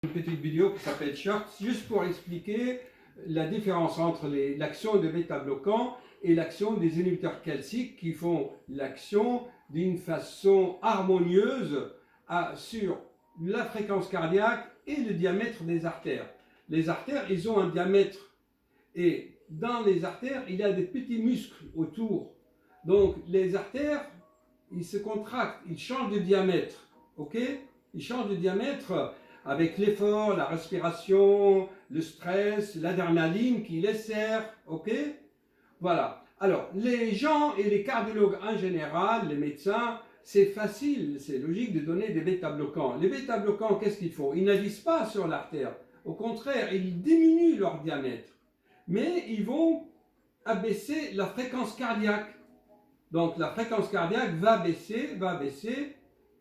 Une petite vidéo qui s'appelle Short, juste pour expliquer la différence entre l'action de bêta-bloquants et l'action des inhibiteurs calciques qui font l'action d'une façon harmonieuse sur la fréquence cardiaque et le diamètre des artères. Les artères, ils ont un diamètre et dans les artères, il y a des petits muscles autour. Donc les artères, ils se contractent, ils changent de diamètre, ok? Ils changent de diamètre avec l'effort, la respiration, le stress, l'adrénaline qui les sert, ok? Voilà. Alors, les gens et les cardiologues en général, les médecins, c'est facile, c'est logique de donner des bêta-bloquants. Les bêta-bloquants, qu'est-ce qu'ils font? Ils n'agissent pas sur l'artère. Au contraire, ils diminuent leur diamètre. Mais ils vont abaisser la fréquence cardiaque. Donc, la fréquence cardiaque va baisser,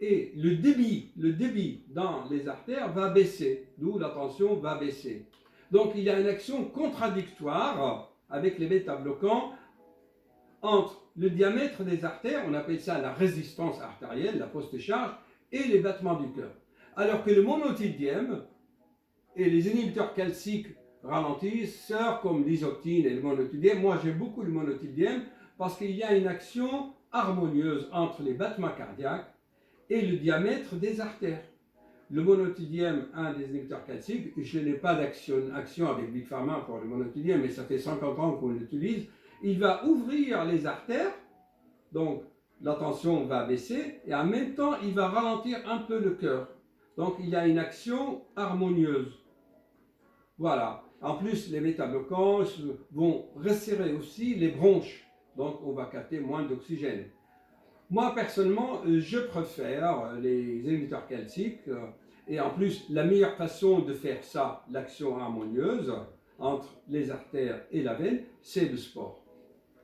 et le débit dans les artères va baisser, d'où la tension va baisser. Donc il y a une action contradictoire avec les bêta-bloquants entre le diamètre des artères, on appelle ça la résistance artérielle, la poste charge, et les battements du cœur. Alors que le monothidième et les inhibiteurs calciques ralentisseurs comme l'isoctine et le monothidième, moi j'aime beaucoup le monothidième parce qu'il y a une action harmonieuse entre les battements cardiaques et le diamètre des artères. Le monothidième, un des inhibiteurs calciques, je n'ai pas d'action avec Big Pharma pour le monothidième, mais ça fait 50 ans qu'on l'utilise, il va ouvrir les artères, donc la tension va baisser, et en même temps, il va ralentir un peu le cœur. Donc il y a une action harmonieuse. Voilà. En plus, les bêta-bloquants vont resserrer aussi les bronches, donc on va capter moins d'oxygène. Moi, personnellement, je préfère les inhibiteurs calciques. Et en plus, la meilleure façon de faire ça, l'action harmonieuse entre les artères et la veine, c'est le sport.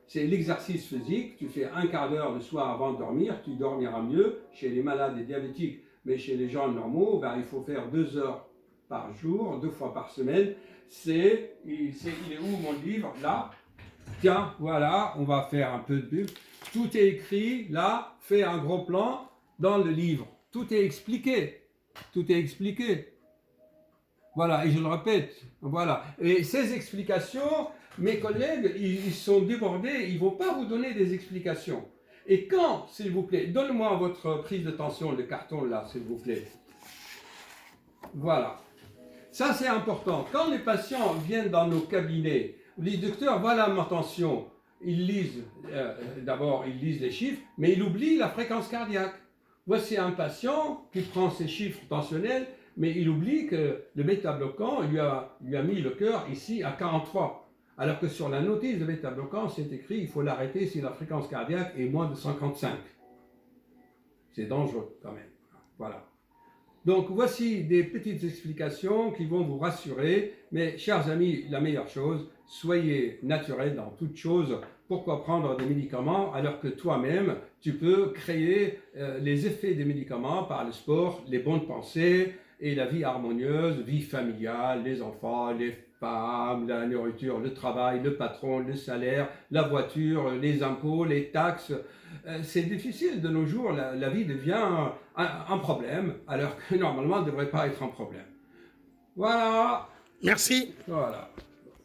C'est l'exercice physique. Tu fais un quart d'heure le soir avant de dormir, tu dormiras mieux chez les malades et diabétiques. Mais chez les gens normaux, il faut faire 2 heures par jour, 2 fois par semaine. Il est où mon livre? Là. Tiens, voilà, on va faire un peu de pub. Tout est écrit, là, fait un gros plan dans le livre. Tout est expliqué. Tout est expliqué. Voilà, et je le répète. Voilà. Et ces explications, mes collègues, ils sont débordés, ils ne vont pas vous donner des explications. Et quand, s'il vous plaît, donne-moi votre prise de tension, le carton là, s'il vous plaît. Voilà. Ça, c'est important. Quand les patients viennent dans nos cabinets, les docteurs, voilà ma tension. Ils lisent, d'abord, ils lisent les chiffres, mais ils oublient la fréquence cardiaque. Voici un patient qui prend ses chiffres tensionnels, mais il oublie que le bêta-bloquant lui a mis le cœur ici à 43. Alors que sur la notice de bêta-bloquant, c'est écrit il faut l'arrêter si la fréquence cardiaque est moins de 55. C'est dangereux quand même. Voilà. Donc voici des petites explications qui vont vous rassurer, mais chers amis, la meilleure chose, soyez naturel dans toute chose. Pourquoi prendre des médicaments alors que toi-même, tu peux créer les effets des médicaments par le sport, les bonnes pensées et la vie harmonieuse, vie familiale, les enfants, les femmes, la nourriture, le travail, le patron, le salaire, la voiture, les impôts, les taxes. C'est difficile de nos jours, la vie devient un problème, alors que normalement, elle ne devrait pas être un problème. Voilà. Merci. Voilà.